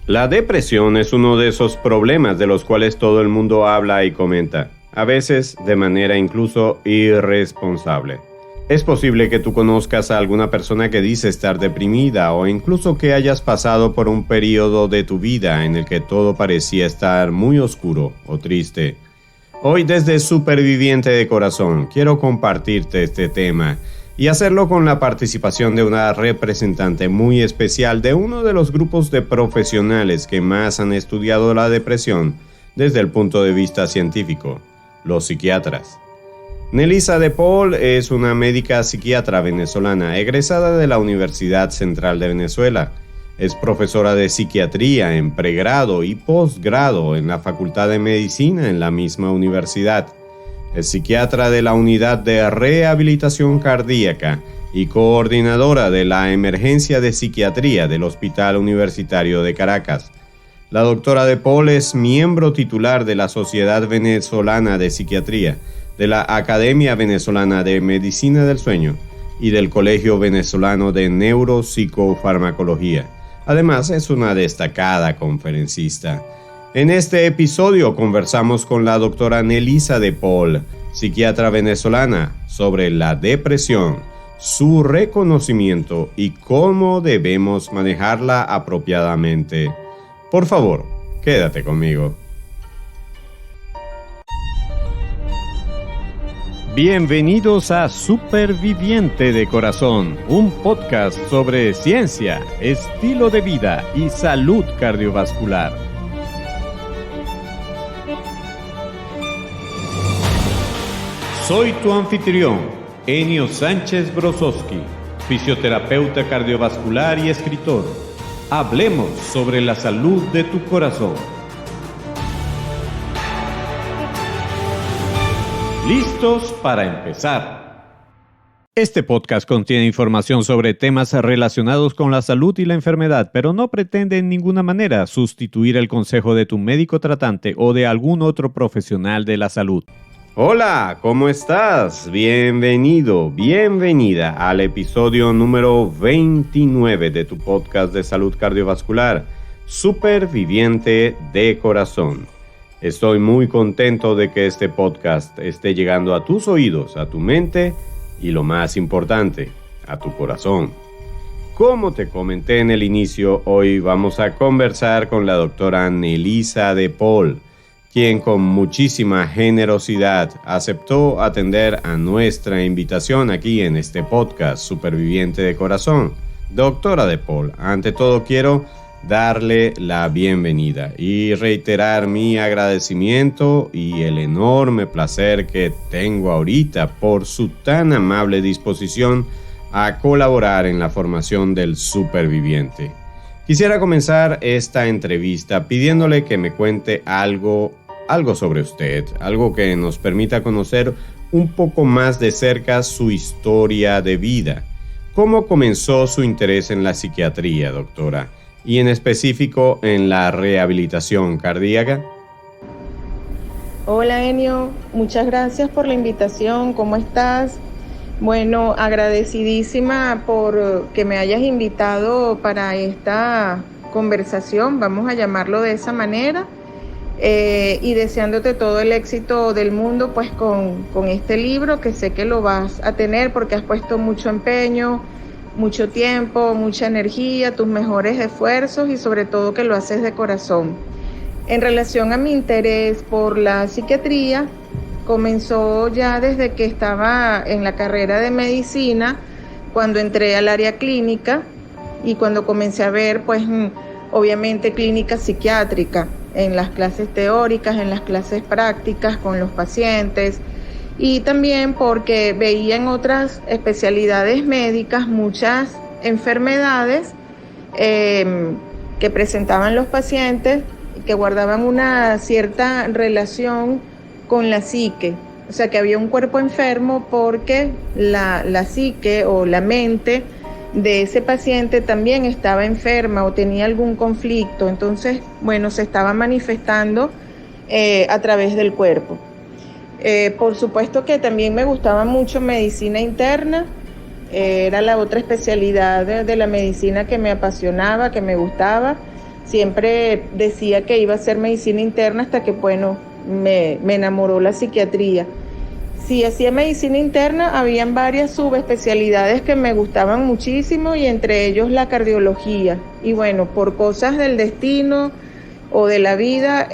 La depresión es uno de esos problemas de los cuales todo el mundo habla y comenta, a veces de manera incluso irresponsable. Es posible que tú conozcas a alguna persona que dice estar deprimida o incluso que hayas pasado por un periodo de tu vida en el que todo parecía estar muy oscuro o triste. Hoy desde Superviviente de Corazón quiero compartirte este tema y hacerlo con la participación de una representante muy especial de uno de los grupos de profesionales que más han estudiado la depresión desde el punto de vista científico, los psiquiatras. Nelisa de Paul es una médica psiquiatra venezolana egresada de la Universidad Central de Venezuela. Es profesora de psiquiatría en pregrado y posgrado en la Facultad de Medicina en la misma universidad. Es psiquiatra de la Unidad de Rehabilitación Cardíaca y coordinadora de la Emergencia de Psiquiatría del Hospital Universitario de Caracas. La doctora de Paul es miembro titular de la Sociedad Venezolana de Psiquiatría, de la Academia Venezolana de Medicina del Sueño y del Colegio Venezolano de Neuropsicofarmacología. Además, es una destacada conferencista. En este episodio conversamos con la doctora Nelisa de Paul, psiquiatra venezolana, sobre la depresión, su reconocimiento y cómo debemos manejarla apropiadamente. Por favor, quédate conmigo. Bienvenidos a Superviviente de Corazón, un podcast sobre ciencia, estilo de vida y salud cardiovascular. Soy tu anfitrión, Enio Sánchez Brozowski, fisioterapeuta cardiovascular y escritor. Hablemos sobre la salud de tu corazón. ¿Listos para empezar? Este podcast contiene información sobre temas relacionados con la salud y la enfermedad, pero no pretende en ninguna manera sustituir el consejo de tu médico tratante o de algún otro profesional de la salud. Hola, ¿cómo estás? Bienvenido, bienvenida al episodio número 29 de tu podcast de salud cardiovascular, Superviviente de Corazón. Estoy muy contento de que este podcast esté llegando a tus oídos, a tu mente y lo más importante, a tu corazón. Como te comenté en el inicio, hoy vamos a conversar con la doctora Nelisa de Paul, quien con muchísima generosidad aceptó atender a nuestra invitación aquí en este podcast Superviviente de Corazón. Doctora de Paul, ante todo quiero darle la bienvenida y reiterar mi agradecimiento y el enorme placer que tengo ahorita por su tan amable disposición a colaborar en la formación del superviviente. Quisiera comenzar esta entrevista pidiéndole que me cuente algo sobre usted, algo que nos permita conocer un poco más de cerca su historia de vida. ¿Cómo comenzó su interés en la psiquiatría, doctora? Y en específico en la rehabilitación cardíaca. Hola Enio, muchas gracias por la invitación, ¿cómo estás? Bueno, agradecidísima por que me hayas invitado para esta conversación, vamos a llamarlo de esa manera, y deseándote todo el éxito del mundo pues con este libro, que sé que lo vas a tener porque has puesto mucho empeño, mucho tiempo, mucha energía, tus mejores esfuerzos y sobre todo que lo haces de corazón. En relación a mi interés por la psiquiatría, comenzó ya desde que estaba en la carrera de medicina, cuando entré al área clínica y cuando comencé a ver pues obviamente clínica psiquiátrica en las clases teóricas, en las clases prácticas con los pacientes, y también porque veía en otras especialidades médicas muchas enfermedades que presentaban los pacientes y que guardaban una cierta relación con la psique. O sea, que había un cuerpo enfermo porque la psique o la mente de ese paciente también estaba enferma o tenía algún conflicto. Entonces, bueno, se estaba manifestando a través del cuerpo. Por supuesto que también me gustaba mucho medicina interna, era la otra especialidad de la medicina que me apasionaba, que me gustaba, Siempre decía que iba a hacer medicina interna hasta que, bueno, me enamoró la psiquiatría. Si hacía medicina interna, habían varias subespecialidades que me gustaban muchísimo y entre ellos la cardiología. Y bueno, por cosas del destino o de la vida,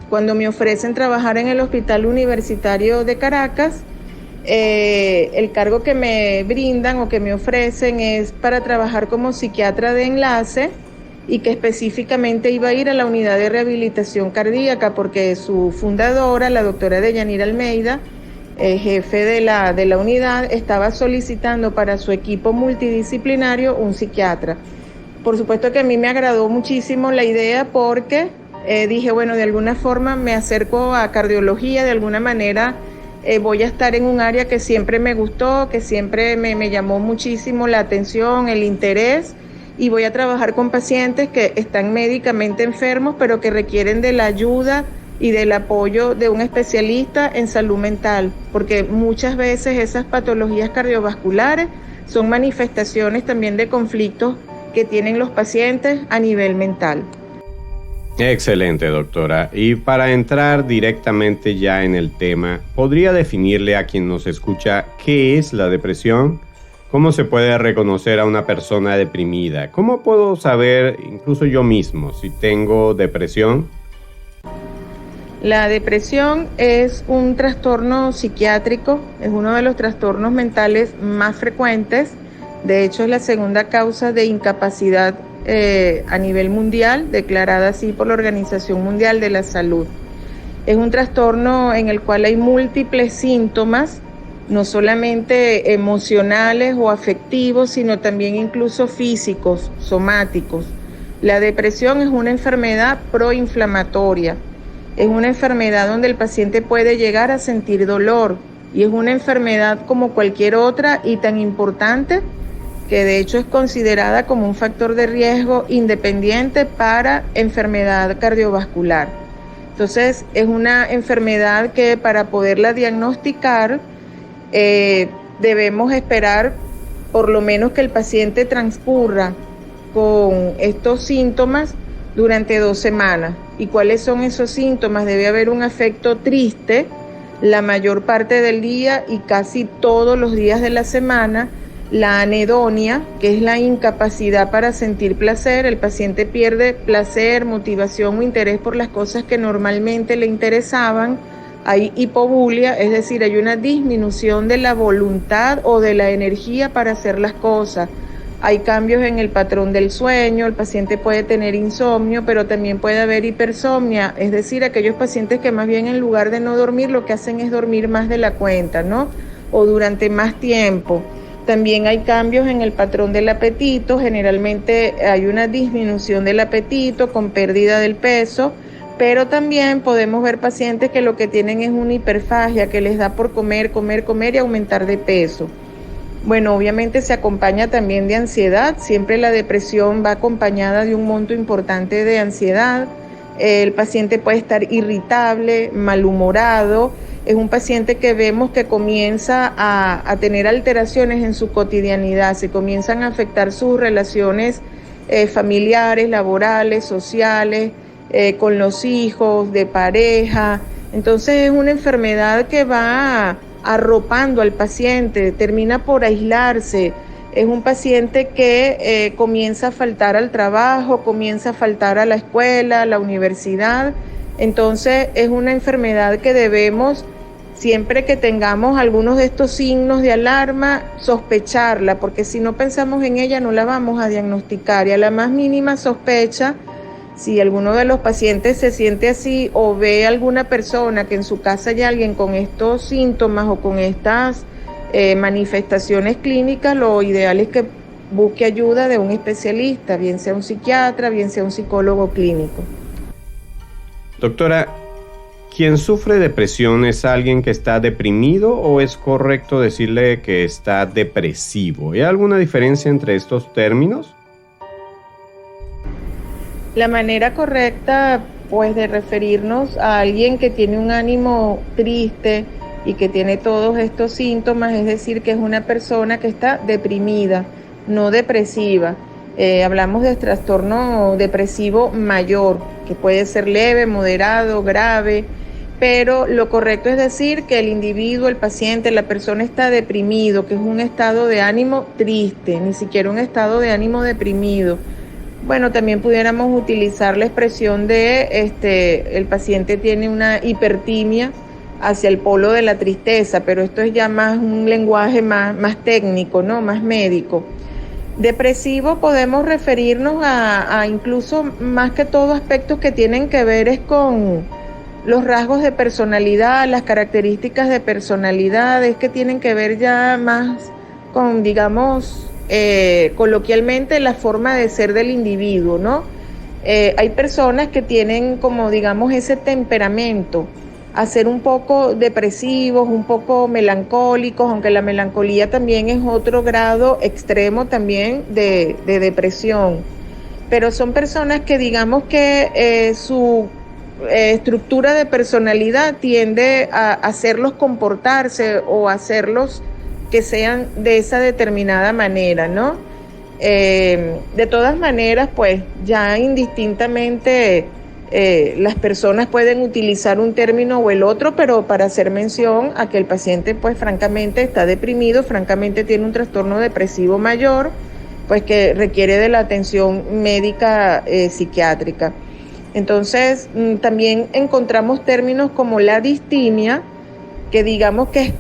cuando me ofrecen trabajar en el Hospital Universitario de Caracas, el cargo que me brindan o que me ofrecen es para trabajar como psiquiatra de enlace y que específicamente iba a ir a la unidad de rehabilitación cardíaca porque su fundadora, la doctora Deyanira Almeida, jefe de la unidad, estaba solicitando para su equipo multidisciplinario un psiquiatra. Por supuesto que a mí me agradó muchísimo la idea porque dije, bueno, de alguna forma me acerco a cardiología, de alguna manera voy a estar en un área que siempre me gustó, que siempre me llamó muchísimo la atención, el interés, y voy a trabajar con pacientes que están médicamente enfermos, pero que requieren de la ayuda y del apoyo de un especialista en salud mental, porque muchas veces esas patologías cardiovasculares son manifestaciones también de conflictos que tienen los pacientes a nivel mental. Excelente, doctora. Y para entrar directamente ya en el tema, ¿podría definirle a quien nos escucha qué es la depresión? ¿Cómo se puede reconocer a una persona deprimida? ¿Cómo puedo saber, incluso yo mismo, si tengo depresión? La depresión es un trastorno psiquiátrico, es uno de los trastornos mentales más frecuentes. De hecho, es la segunda causa de incapacidad a nivel mundial, declarada así por la Organización Mundial de la Salud. Es un trastorno en el cual hay múltiples síntomas, no solamente emocionales o afectivos, sino también incluso físicos, somáticos. La depresión es una enfermedad proinflamatoria, es una enfermedad donde el paciente puede llegar a sentir dolor y es una enfermedad como cualquier otra y tan importante que de hecho es considerada como un factor de riesgo independiente para enfermedad cardiovascular. Entonces, es una enfermedad que para poderla diagnosticar debemos esperar por lo menos que el paciente transcurra con estos síntomas durante 2 semanas. ¿Y cuáles son esos síntomas? Debe haber un afecto triste la mayor parte del día y casi todos los días de la semana. La anedonia, que es la incapacidad para sentir placer, el paciente pierde placer, motivación o interés por las cosas que normalmente le interesaban. Hay hipobulia, es decir, hay una disminución de la voluntad o de la energía para hacer las cosas. Hay cambios en el patrón del sueño, el paciente puede tener insomnio, pero también puede haber hipersomnia, es decir, aquellos pacientes que más bien en lugar de no dormir lo que hacen es dormir más de la cuenta, ¿no? O durante más tiempo. También hay cambios en el patrón del apetito, generalmente hay una disminución del apetito con pérdida del peso, pero también podemos ver pacientes que lo que tienen es una hiperfagia, que les da por comer y aumentar de peso. Bueno, obviamente se acompaña también de ansiedad, siempre la depresión va acompañada de un monto importante de ansiedad, el paciente puede estar irritable, malhumorado. Es un paciente que vemos que comienza a tener alteraciones en su cotidianidad, se comienzan a afectar sus relaciones familiares, laborales, sociales, con los hijos, de pareja. Entonces es una enfermedad que va arropando al paciente, termina por aislarse. Es un paciente que comienza a faltar al trabajo, comienza a faltar a la escuela, a la universidad. Entonces es una enfermedad que debemos, siempre que tengamos algunos de estos signos de alarma, sospecharla, porque si no pensamos en ella no la vamos a diagnosticar. Y a la más mínima sospecha, si alguno de los pacientes se siente así o ve a alguna persona que en su casa hay alguien con estos síntomas o con estas manifestaciones clínicas, lo ideal es que busque ayuda de un especialista, bien sea un psiquiatra, bien sea un psicólogo clínico. Doctora, ¿quien sufre depresión es alguien que está deprimido o es correcto decirle que está depresivo? ¿Hay alguna diferencia entre estos términos? La manera correcta, pues, de referirnos a alguien que tiene un ánimo triste y que tiene todos estos síntomas, es decir, que es una persona que está deprimida, no depresiva. Hablamos de trastorno depresivo mayor, que puede ser leve, moderado, grave, pero lo correcto es decir que el individuo, el paciente, la persona está deprimido, que es un estado de ánimo triste, ni siquiera un estado de ánimo deprimido. Bueno, también pudiéramos utilizar la expresión de el paciente tiene una hipertimia hacia el polo de la tristeza, pero esto es ya más un lenguaje más técnico, ¿no? Más médico. Depresivo podemos referirnos a incluso más que todo aspectos que tienen que ver es con los rasgos de personalidad, las características de personalidades que tienen que ver ya más con, digamos, coloquialmente la forma de ser del individuo, ¿no? Hay personas que tienen como, digamos, ese temperamento a ser un poco depresivos, un poco melancólicos, aunque la melancolía también es otro grado extremo también de depresión. Pero son personas que digamos que su estructura de personalidad tiende a hacerlos comportarse o hacerlos que sean de esa determinada manera, ¿no? De todas maneras, pues ya indistintamente las personas pueden utilizar un término o el otro, pero para hacer mención a que el paciente, pues francamente está deprimido, francamente tiene un trastorno depresivo mayor, pues que requiere de la atención médica psiquiátrica. Entonces, también encontramos términos como la distimia, que digamos que es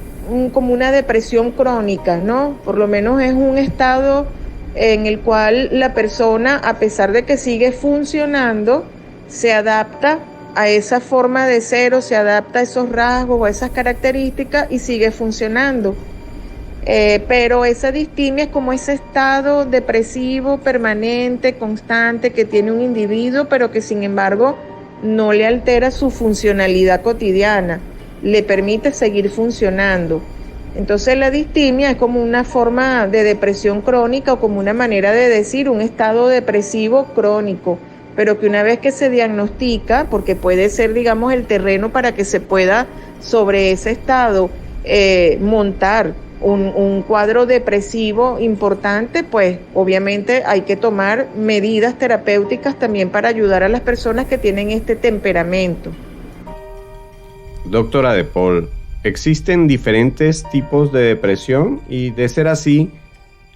como una depresión crónica, ¿no? Por lo menos es un estado en el cual la persona, a pesar de que sigue funcionando, se adapta a esa forma de ser o se adapta a esos rasgos o a esas características y sigue funcionando. Pero esa distimia es como ese estado depresivo permanente, constante que tiene un individuo, pero que sin embargo no le altera su funcionalidad cotidiana, le permite seguir funcionando. Entonces la distimia es como una forma de depresión crónica o como una manera de decir un estado depresivo crónico, pero que una vez que se diagnostica, porque puede ser, digamos, el terreno para que se pueda sobre ese estado montar un cuadro depresivo importante, pues obviamente hay que tomar medidas terapéuticas también para ayudar a las personas que tienen este temperamento. Doctora De Paul, ¿existen diferentes tipos de depresión? Y de ser así,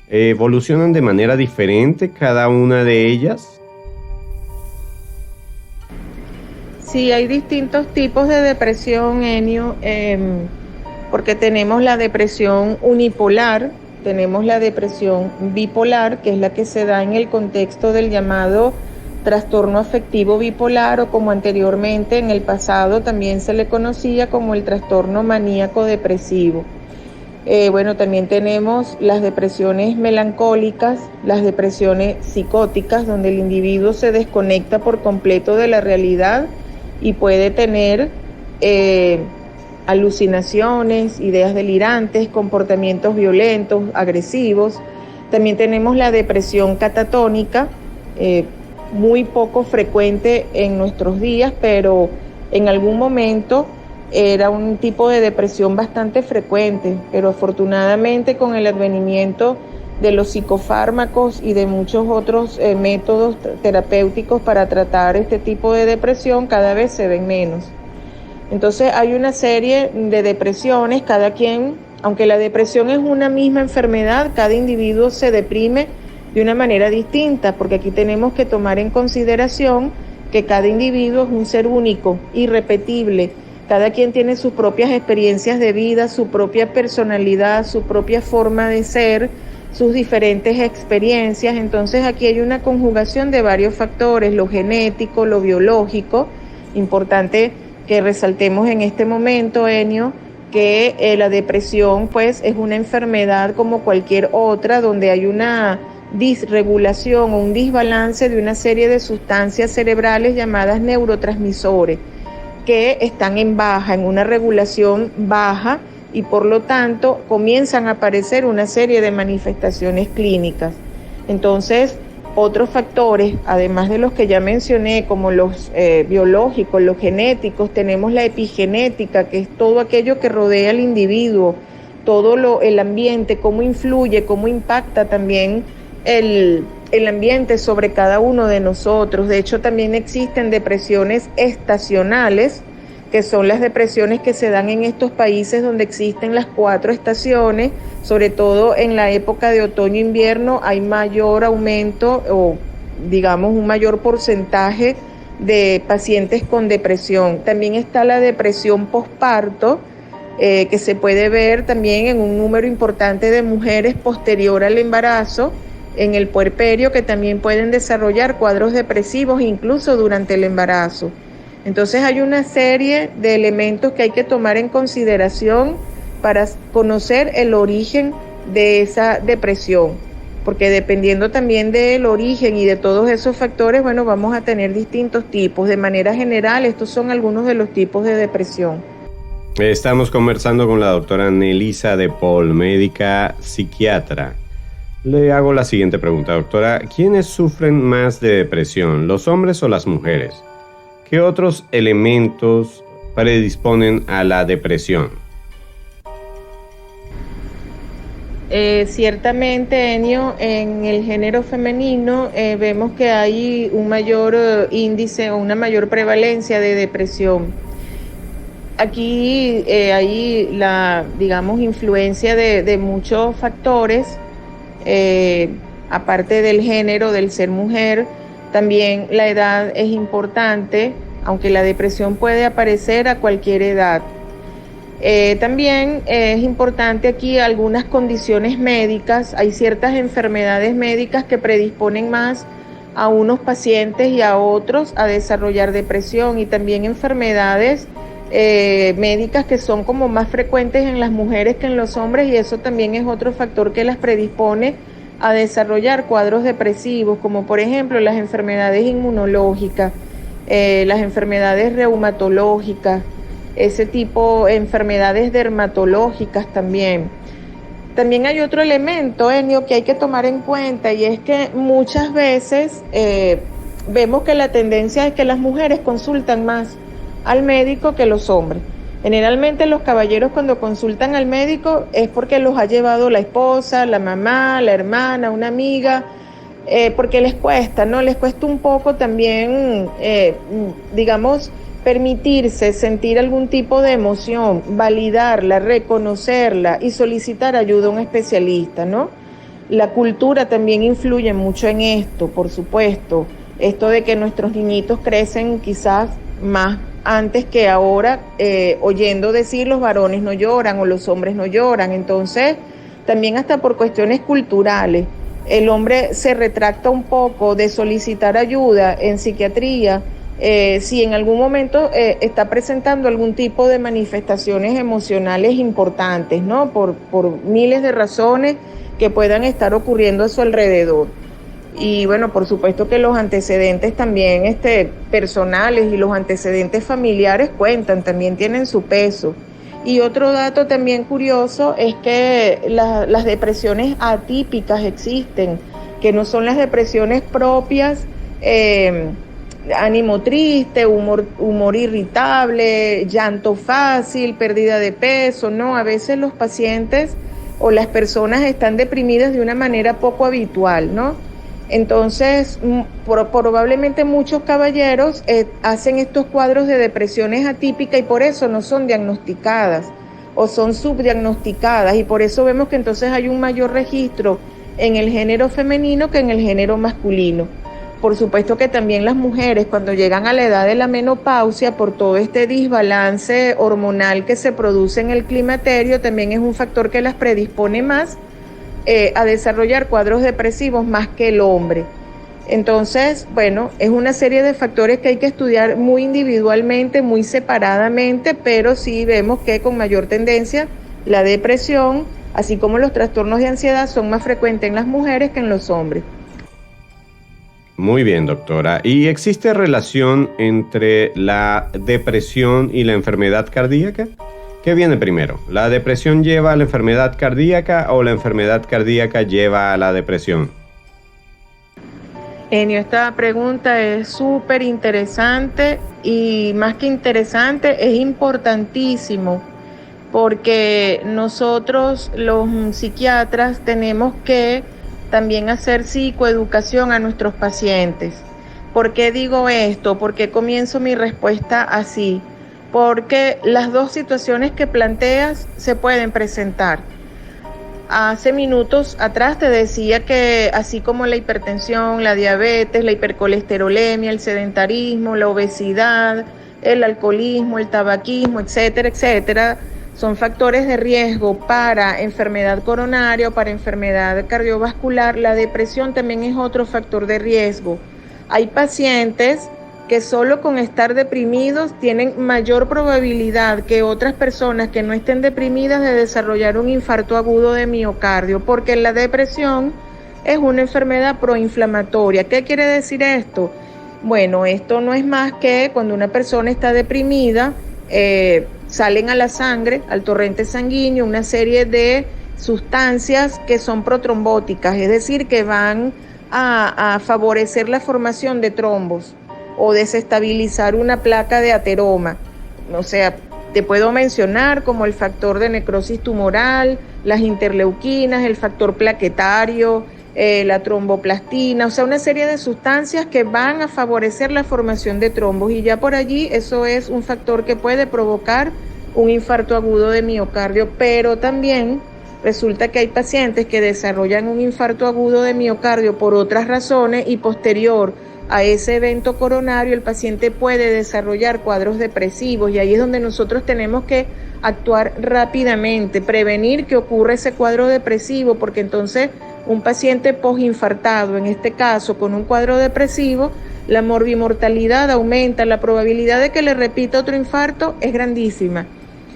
¿evolucionan de manera diferente cada una de ellas? Sí, hay distintos tipos de depresión, Enio, porque tenemos la depresión unipolar, tenemos la depresión bipolar, que es la que se da en el contexto del llamado trastorno afectivo bipolar, o como anteriormente en el pasado también se le conocía como el trastorno maníaco depresivo. Bueno, también tenemos las depresiones melancólicas, las depresiones psicóticas, donde el individuo se desconecta por completo de la realidad y puede tener alucinaciones, ideas delirantes, comportamientos violentos, agresivos. También tenemos la depresión catatónica, muy poco frecuente en nuestros días, pero en algún momento era un tipo de depresión bastante frecuente, pero afortunadamente con el advenimiento de los psicofármacos y de muchos otros métodos terapéuticos para tratar este tipo de depresión, cada vez se ven menos. Entonces hay una serie de depresiones, cada quien, aunque la depresión es una misma enfermedad, cada individuo se deprime de una manera distinta, porque aquí tenemos que tomar en consideración que cada individuo es un ser único, irrepetible. Cada quien tiene sus propias experiencias de vida, su propia personalidad, su propia forma de ser, sus diferentes experiencias. Entonces aquí hay una conjugación de varios factores, lo genético, lo biológico. Importante que resaltemos en este momento, Enio, que la depresión pues es una enfermedad como cualquier otra, donde hay una disregulación o un desbalance de una serie de sustancias cerebrales llamadas neurotransmisores, que están en baja, en una regulación baja, y por lo tanto comienzan a aparecer una serie de manifestaciones clínicas. Entonces, otros factores, además de los que ya mencioné, como los biológicos, los genéticos, tenemos la epigenética, que es todo aquello que rodea al individuo, todo el ambiente, cómo influye, cómo impacta también el ambiente sobre cada uno de nosotros. De hecho, también existen depresiones estacionales, que son las depresiones que se dan en estos países donde existen las 4 estaciones, sobre todo en la época de otoño-invierno hay mayor aumento o digamos un mayor porcentaje de pacientes con depresión. También está la depresión posparto, que se puede ver también en un número importante de mujeres posterior al embarazo, en el puerperio, que también pueden desarrollar cuadros depresivos incluso durante el embarazo. Entonces hay una serie de elementos que hay que tomar en consideración para conocer el origen de esa depresión, porque dependiendo también del origen y de todos esos factores, bueno, vamos a tener distintos tipos. De manera general, estos son algunos de los tipos de depresión. Estamos conversando con la doctora Nelisa de Paul, médica psiquiatra. Le hago la siguiente pregunta, doctora. ¿Quiénes sufren más de depresión, los hombres o las mujeres? ¿Qué otros elementos predisponen a la depresión? Ciertamente, Enio, en el género femenino vemos que hay un mayor índice o una mayor prevalencia de depresión. Aquí hay la, digamos, influencia de muchos factores, aparte del género, del ser mujer. También la edad es importante, aunque la depresión puede aparecer a cualquier edad. También es importante aquí algunas condiciones médicas. Hay ciertas enfermedades médicas que predisponen más a unos pacientes y a otros a desarrollar depresión, y también enfermedades médicas que son como más frecuentes en las mujeres que en los hombres, y eso también es otro factor que las predispone a desarrollar cuadros depresivos, como por ejemplo las enfermedades inmunológicas, las enfermedades reumatológicas, ese tipo de enfermedades dermatológicas también. También hay otro elemento, Enio, que hay que tomar en cuenta, y es que muchas veces vemos que la tendencia es que las mujeres consultan más al médico que los hombres. Generalmente los caballeros cuando consultan al médico es porque los ha llevado la esposa, la mamá, la hermana, una amiga, porque les cuesta, ¿no? Les cuesta un poco también, digamos, permitirse sentir algún tipo de emoción, validarla, reconocerla y solicitar ayuda a un especialista, ¿no? La cultura también influye mucho en esto, por supuesto. Esto de que nuestros niñitos crecen quizás más antes que ahora, oyendo decir los varones no lloran o los hombres no lloran. Entonces, también hasta por cuestiones culturales, el hombre se retracta un poco de solicitar ayuda en psiquiatría si en algún momento está presentando algún tipo de manifestaciones emocionales importantes, ¿no? Por miles de razones que puedan estar ocurriendo a su alrededor. Y bueno, por supuesto que los antecedentes también personales y los antecedentes familiares cuentan, también tienen su peso. Y otro dato también curioso es que las depresiones atípicas existen, que no son las depresiones propias, ánimo triste, humor irritable, llanto fácil, pérdida de peso, no, a veces los pacientes o las personas están deprimidas de una manera poco habitual, ¿no? Entonces, probablemente muchos caballeros hacen estos cuadros de depresiones atípicas y por eso no son diagnosticadas o son subdiagnosticadas, y por eso vemos que entonces hay un mayor registro en el género femenino que en el género masculino. Por supuesto que también las mujeres, cuando llegan a la edad de la menopausia, por todo este desbalance hormonal que se produce en el climaterio, también es un factor que las predispone más a desarrollar cuadros depresivos más que el hombre. Entonces, bueno, es una serie de factores que hay que estudiar muy individualmente, muy separadamente, pero sí vemos que con mayor tendencia la depresión, así como los trastornos de ansiedad, son más frecuentes en las mujeres que en los hombres. Muy bien, doctora. ¿Y existe relación entre la depresión y la enfermedad cardíaca? ¿Qué viene primero? ¿La depresión lleva a la enfermedad cardíaca o la enfermedad cardíaca lleva a la depresión? Enio, esta pregunta es súper interesante, y más que interesante, es importantísimo, porque nosotros los psiquiatras tenemos que también hacer psicoeducación a nuestros pacientes. ¿Por qué digo esto? ¿Por qué comienzo mi respuesta así? Porque las dos situaciones que planteas se pueden presentar. Hace minutos atrás te decía que así como la hipertensión, la diabetes, la hipercolesterolemia, el sedentarismo, la obesidad, el alcoholismo, el tabaquismo, etcétera, etcétera, son factores de riesgo para enfermedad coronaria o para enfermedad cardiovascular, la depresión también es otro factor de riesgo. Hay pacientes que solo con estar deprimidos tienen mayor probabilidad que otras personas que no estén deprimidas de desarrollar un infarto agudo de miocardio, porque la depresión es una enfermedad proinflamatoria. ¿Qué quiere decir esto? Bueno, esto no es más que cuando una persona está deprimida, salen a la sangre, al torrente sanguíneo, una serie de sustancias que son protrombóticas, es decir, que van a favorecer la formación de trombos o desestabilizar una placa de ateroma. O sea, te puedo mencionar como el factor de necrosis tumoral, las interleuquinas, el factor plaquetario, la tromboplastina, o sea, una serie de sustancias que van a favorecer la formación de trombos y ya por allí eso es un factor que puede provocar un infarto agudo de miocardio, pero también resulta que hay pacientes que desarrollan un infarto agudo de miocardio por otras razones y posterior a ese evento coronario el paciente puede desarrollar cuadros depresivos y ahí es donde nosotros tenemos que actuar rápidamente, prevenir que ocurra ese cuadro depresivo, porque entonces un paciente posinfartado, en este caso con un cuadro depresivo, la morbimortalidad aumenta, la probabilidad de que le repita otro infarto es grandísima.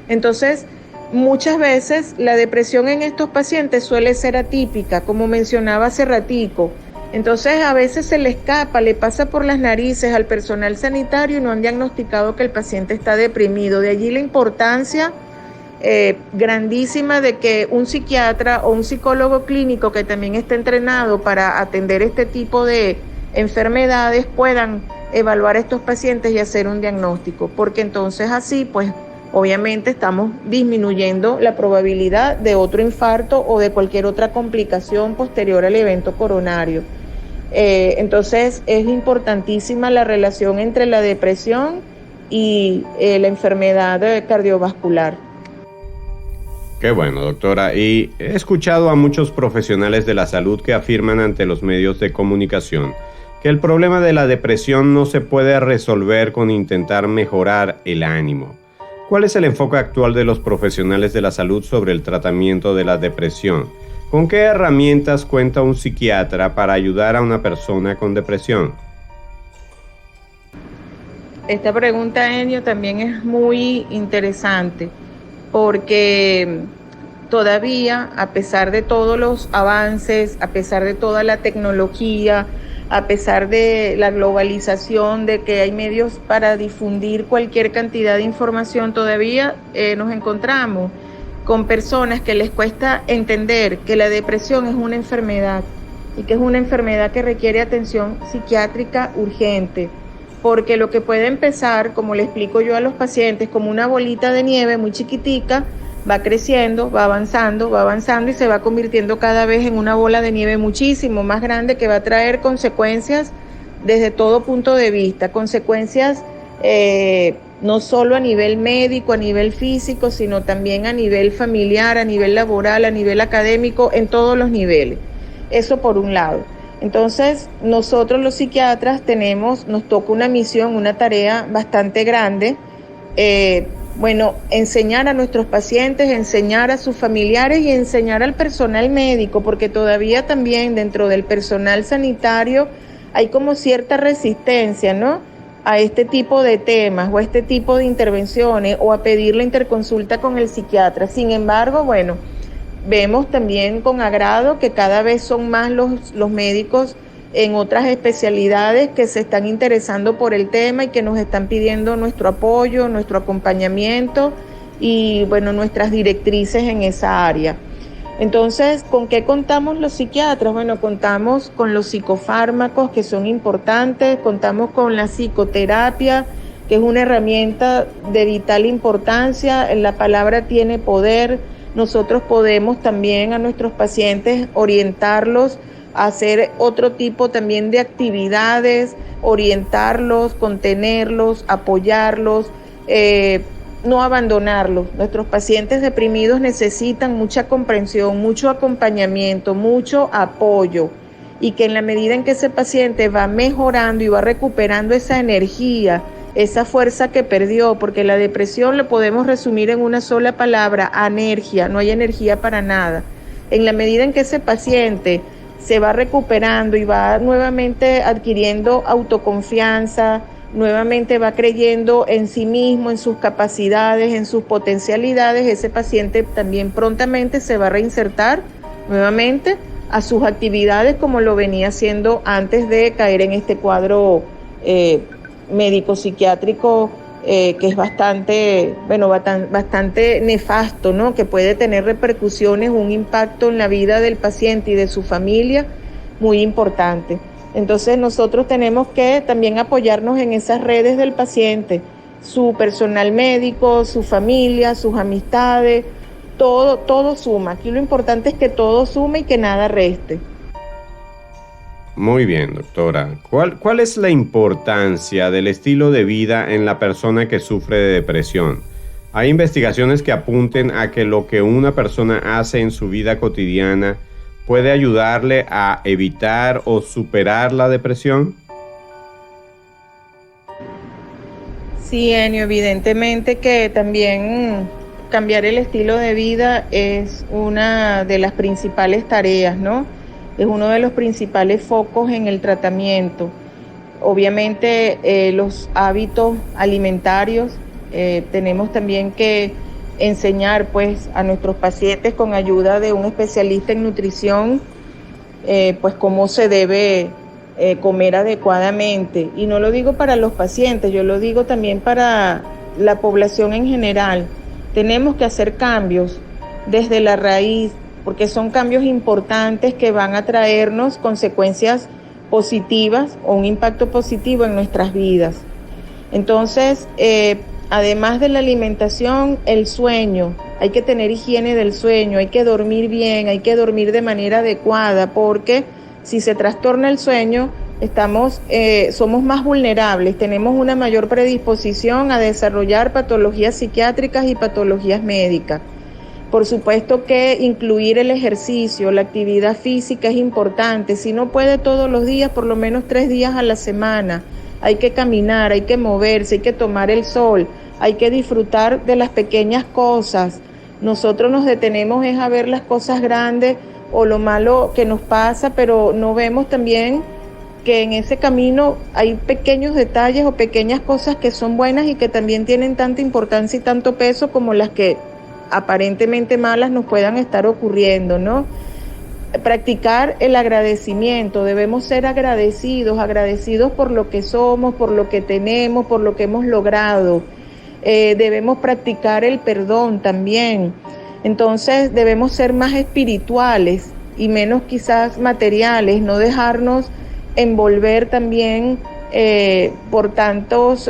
Entonces, muchas veces la depresión en estos pacientes suele ser atípica, como mencionaba hace ratico. Entonces a veces se le escapa, le pasa por las narices al personal sanitario y no han diagnosticado que el paciente está deprimido. De allí la importancia grandísima de que un psiquiatra o un psicólogo clínico que también esté entrenado para atender este tipo de enfermedades puedan evaluar a estos pacientes y hacer un diagnóstico, porque entonces así pues obviamente estamos disminuyendo la probabilidad de otro infarto o de cualquier otra complicación posterior al evento coronario. Entonces es importantísima la relación entre la depresión y la enfermedad cardiovascular. Qué bueno, doctora. Y he escuchado a muchos profesionales de la salud que afirman ante los medios de comunicación que el problema de la depresión no se puede resolver con intentar mejorar el ánimo. ¿Cuál es el enfoque actual de los profesionales de la salud sobre el tratamiento de la depresión? ¿Con qué herramientas cuenta un psiquiatra para ayudar a una persona con depresión? Esta pregunta, Enio, también es muy interesante porque todavía, a pesar de todos los avances, a pesar de toda la tecnología, a pesar de la globalización, de que hay medios para difundir cualquier cantidad de información, todavía nos encontramos con personas que les cuesta entender que la depresión es una enfermedad y que es una enfermedad que requiere atención psiquiátrica urgente, porque lo que puede empezar, como le explico yo a los pacientes, como una bolita de nieve muy chiquitica, va creciendo, va avanzando y se va convirtiendo cada vez en una bola de nieve muchísimo más grande que va a traer consecuencias desde todo punto de vista, consecuencias no solo a nivel médico, a nivel físico, sino también a nivel familiar, a nivel laboral, a nivel académico, en todos los niveles. Eso por un lado. Entonces, nosotros los psiquiatras nos toca una misión, una tarea bastante grande, enseñar a nuestros pacientes, enseñar a sus familiares y enseñar al personal médico, porque todavía también dentro del personal sanitario hay como cierta resistencia, ¿no?, a este tipo de temas o a este tipo de intervenciones o a pedir la interconsulta con el psiquiatra. Sin embargo, vemos también con agrado que cada vez son más los médicos en otras especialidades que se están interesando por el tema y que nos están pidiendo nuestro apoyo, nuestro acompañamiento y nuestras directrices en esa área. Entonces, ¿con qué contamos los psiquiatras? Contamos con los psicofármacos, que son importantes, contamos con la psicoterapia, que es una herramienta de vital importancia, la palabra tiene poder, nosotros podemos también a nuestros pacientes orientarlos a hacer otro tipo también de actividades, orientarlos, contenerlos, apoyarlos, no abandonarlos. Nuestros pacientes deprimidos necesitan mucha comprensión, mucho acompañamiento, mucho apoyo, y que en la medida en que ese paciente va mejorando y va recuperando esa energía, esa fuerza que perdió, porque la depresión lo podemos resumir en una sola palabra: anergia. No hay energía para nada. En la medida en que ese paciente se va recuperando y va nuevamente adquiriendo autoconfianza, nuevamente va creyendo en sí mismo, en sus capacidades, en sus potencialidades, ese paciente también prontamente se va a reinsertar nuevamente a sus actividades como lo venía haciendo antes de caer en este cuadro médico-psiquiátrico que es bastante nefasto, ¿no? Que puede tener repercusiones, un impacto en la vida del paciente y de su familia muy importante. Entonces nosotros tenemos que también apoyarnos en esas redes del paciente, su personal médico, su familia, sus amistades, todo suma. Aquí lo importante es que todo sume y que nada reste. Muy bien, doctora. ¿Cuál es la importancia del estilo de vida en la persona que sufre de depresión? ¿Hay investigaciones que apunten a que lo que una persona hace en su vida cotidiana puede ayudarle a evitar o superar la depresión? Sí, Enio, evidentemente que también cambiar el estilo de vida es una de las principales tareas, ¿no? Es uno de los principales focos en el tratamiento. Obviamente los hábitos alimentarios, tenemos también que enseñar pues a nuestros pacientes con ayuda de un especialista en nutrición pues cómo se debe comer adecuadamente. Y no lo digo para los pacientes, yo lo digo también para la población en general. Tenemos que hacer cambios desde la raíz, porque son cambios importantes que van a traernos consecuencias positivas o un impacto positivo en nuestras vidas. Entonces, además de la alimentación, el sueño. Hay que tener higiene del sueño, hay que dormir bien, hay que dormir de manera adecuada, porque si se trastorna el sueño, somos más vulnerables, tenemos una mayor predisposición a desarrollar patologías psiquiátricas y patologías médicas. Por supuesto que incluir el ejercicio, la actividad física es importante. Si no puede todos los días, por lo menos 3 días a la semana. Hay que caminar, hay que moverse, hay que tomar el sol, hay que disfrutar de las pequeñas cosas. Nosotros nos detenemos a ver las cosas grandes o lo malo que nos pasa, pero no vemos también que en ese camino hay pequeños detalles o pequeñas cosas que son buenas y que también tienen tanta importancia y tanto peso como las que aparentemente malas nos puedan estar ocurriendo, ¿no? Practicar el agradecimiento, debemos ser agradecidos por lo que somos, por lo que tenemos, por lo que hemos logrado. Debemos practicar el perdón también. Entonces debemos ser más espirituales y menos quizás materiales, no dejarnos envolver también por tantos,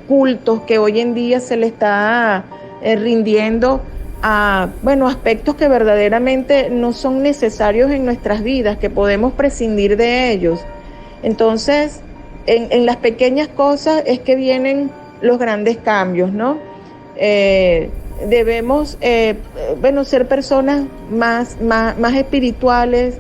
cultos que hoy en día se le está rindiendo a aspectos que verdaderamente no son necesarios en nuestras vidas, que podemos prescindir de ellos. Entonces, en las pequeñas cosas es que vienen los grandes cambios, ¿no? Debemos ser personas más espirituales,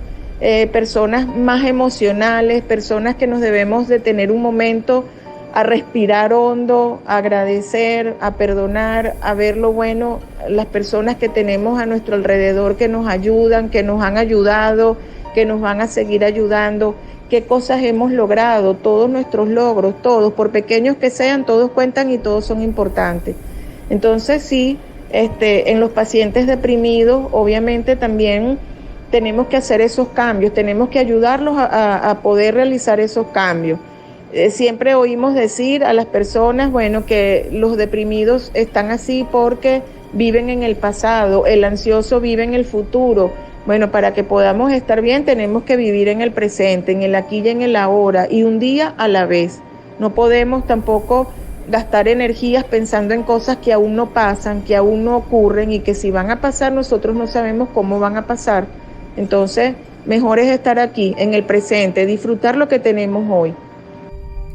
personas más emocionales, personas que nos debemos detener un momento a respirar hondo, a agradecer, a perdonar, a ver lo bueno, las personas que tenemos a nuestro alrededor que nos ayudan, que nos han ayudado, que nos van a seguir ayudando, qué cosas hemos logrado, todos nuestros logros, todos, por pequeños que sean, todos cuentan y todos son importantes. Entonces sí, en los pacientes deprimidos, obviamente también tenemos que hacer esos cambios, tenemos que ayudarlos a poder realizar esos cambios. Siempre oímos decir a las personas, que los deprimidos están así porque viven en el pasado, el ansioso vive en el futuro. Bueno, para que podamos estar bien tenemos que vivir en el presente, en el aquí y en el ahora, y un día a la vez. No podemos tampoco gastar energías pensando en cosas que aún no pasan, que aún no ocurren y que si van a pasar nosotros no sabemos cómo van a pasar. Entonces, mejor es estar aquí, en el presente, disfrutar lo que tenemos hoy.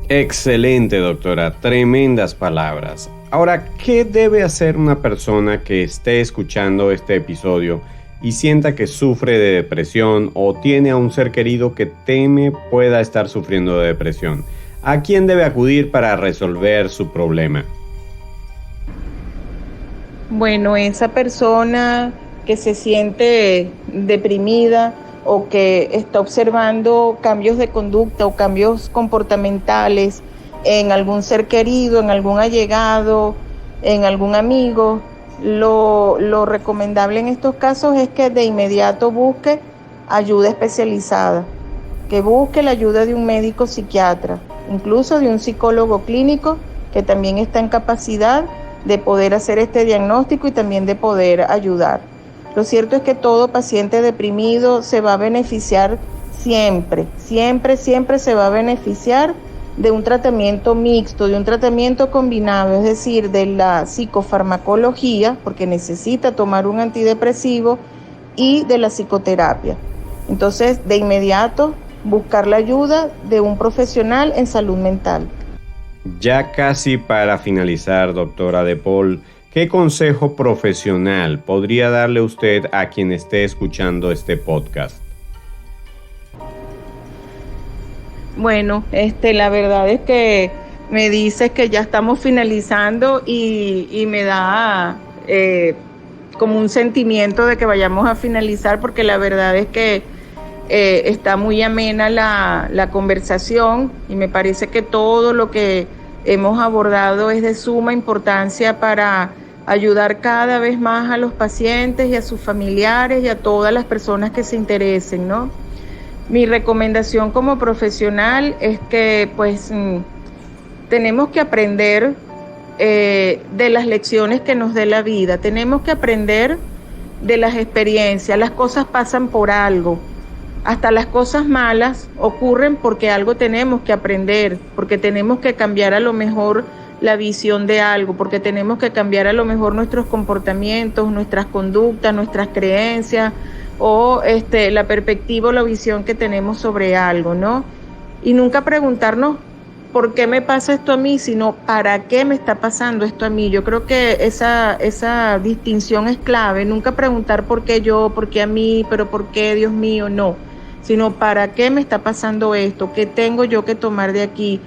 Excelente, doctora. Tremendas palabras. Ahora, ¿qué debe hacer una persona que esté escuchando este episodio y sienta que sufre de depresión o tiene a un ser querido que teme pueda estar sufriendo de depresión? ¿A quién debe acudir para resolver su problema? Bueno, esa persona que se siente deprimida o que está observando cambios de conducta o cambios comportamentales en algún ser querido, en algún allegado, en algún amigo, lo recomendable en estos casos es que de inmediato busque ayuda especializada, que busque la ayuda de un médico psiquiatra, incluso de un psicólogo clínico que también está en capacidad de poder hacer este diagnóstico y también de poder ayudar. Lo cierto es que todo paciente deprimido se va a beneficiar siempre se va a beneficiar de un tratamiento mixto, de un tratamiento combinado, es decir, de la psicofarmacología, porque necesita tomar un antidepresivo, y de la psicoterapia. Entonces, de inmediato, buscar la ayuda de un profesional en salud mental. Ya casi para finalizar, doctora De Paul, ¿qué consejo profesional podría darle usted a quien esté escuchando este podcast? Bueno, la verdad es que me dices que ya estamos finalizando y me da como un sentimiento de que vayamos a finalizar, porque la verdad es que está muy amena la conversación y me parece que todo lo que hemos abordado es de suma importancia para ayudar cada vez más a los pacientes y a sus familiares y a todas las personas que se interesen, ¿no? Mi recomendación como profesional es que pues tenemos que aprender de las lecciones que nos dé la vida, tenemos que aprender de las experiencias, las cosas pasan por algo, hasta las cosas malas ocurren porque algo tenemos que aprender, porque tenemos que cambiar a lo mejor la visión de algo, porque tenemos que cambiar a lo mejor nuestros comportamientos, nuestras conductas, nuestras creencias, o la perspectiva o la visión que tenemos sobre algo, ¿no? Y nunca preguntarnos ¿por qué me pasa esto a mí?, sino ¿para qué me está pasando esto a mí? Yo creo que esa distinción es clave, nunca preguntar por qué yo, por qué a mí, pero por qué, Dios mío, no, sino ¿para qué me está pasando esto? ¿Qué tengo yo que tomar de aquí?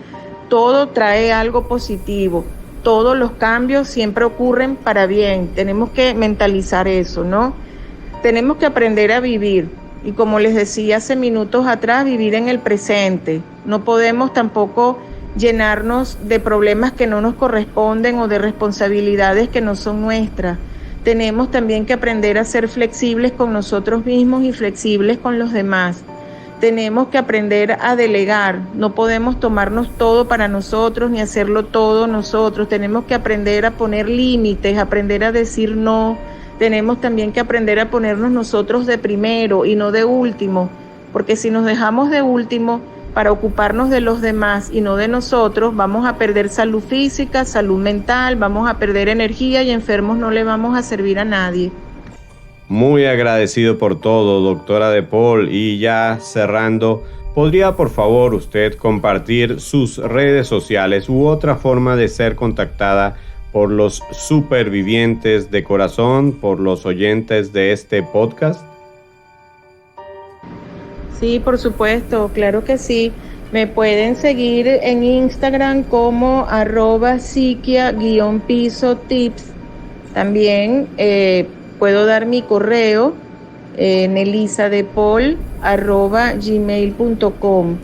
Todo trae algo positivo, todos los cambios siempre ocurren para bien, tenemos que mentalizar eso, ¿no? Tenemos que aprender a vivir y, como les decía hace minutos atrás, vivir en el presente. No podemos tampoco llenarnos de problemas que no nos corresponden o de responsabilidades que no son nuestras. Tenemos también que aprender a ser flexibles con nosotros mismos y flexibles con los demás. Tenemos que aprender a delegar. No podemos tomarnos todo para nosotros ni hacerlo todo nosotros. Tenemos que aprender a poner límites, aprender a decir no. Tenemos también que aprender a ponernos nosotros de primero y no de último, porque si nos dejamos de último para ocuparnos de los demás y no de nosotros, vamos a perder salud física, salud mental, vamos a perder energía y enfermos no le vamos a servir a nadie. Muy agradecido por todo, doctora De Paul, y ya cerrando, ¿podría por favor usted compartir sus redes sociales u otra forma de ser contactada por los supervivientes de corazón, por los oyentes de este podcast? Sí, por supuesto, claro que sí. Me pueden seguir en Instagram como @psiquia_tips. También puedo dar mi correo nelisadepol@gmail.com.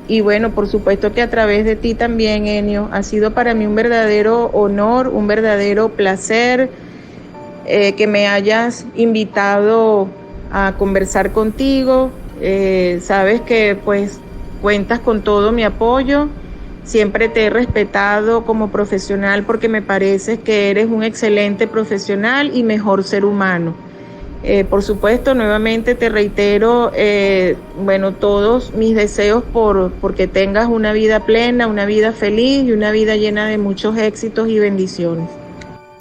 Y bueno, por supuesto que a través de ti también, Enio, ha sido para mí un verdadero honor, un verdadero placer que me hayas invitado a conversar contigo. Sabes que pues cuentas con todo mi apoyo. Siempre te he respetado como profesional porque me parece que eres un excelente profesional y mejor ser humano. Por supuesto, nuevamente te reitero, todos mis deseos porque tengas una vida plena, una vida feliz y una vida llena de muchos éxitos y bendiciones.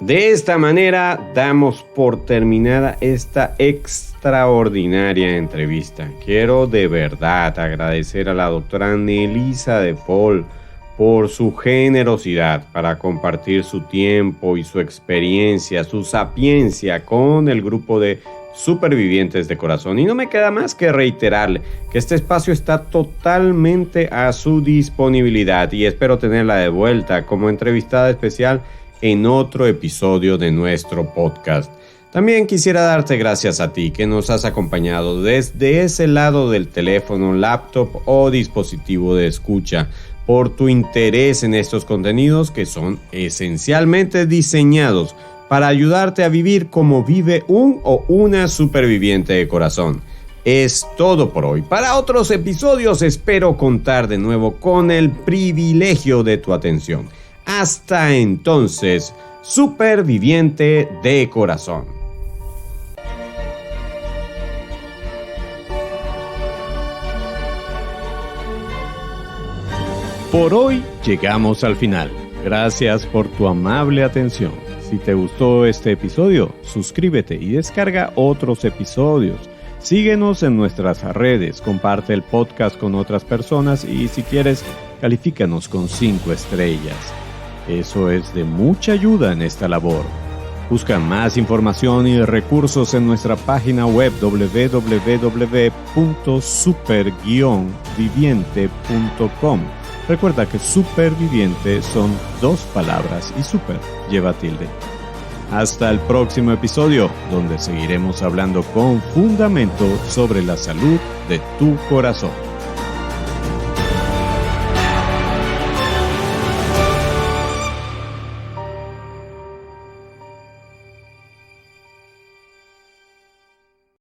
De esta manera damos por terminada esta extraordinaria entrevista. Quiero de verdad agradecer a la doctora Nelisa de Paul por su generosidad para compartir su tiempo y su experiencia, su sapiencia con el grupo de supervivientes de corazón. Y no me queda más que reiterarle que este espacio está totalmente a su disponibilidad y espero tenerla de vuelta como entrevistada especial en otro episodio de nuestro podcast. También quisiera darte gracias a ti que nos has acompañado desde ese lado del teléfono, laptop o dispositivo de escucha, por tu interés en estos contenidos que son esencialmente diseñados para ayudarte a vivir como vive un o una superviviente de corazón. Es todo por hoy. Para otros episodios espero contar de nuevo con el privilegio de tu atención. Hasta entonces, superviviente de corazón. Por hoy llegamos al final. Gracias por tu amable atención. Si te gustó este episodio, suscríbete y descarga otros episodios. Síguenos en nuestras redes, comparte el podcast con otras personas y si quieres, califícanos con 5 estrellas. Eso es de mucha ayuda en esta labor. Busca más información y recursos en nuestra página web www.super-viviente.com. Recuerda que superviviente son 2 palabras y super lleva tilde. Hasta el próximo episodio, donde seguiremos hablando con fundamento sobre la salud de tu corazón.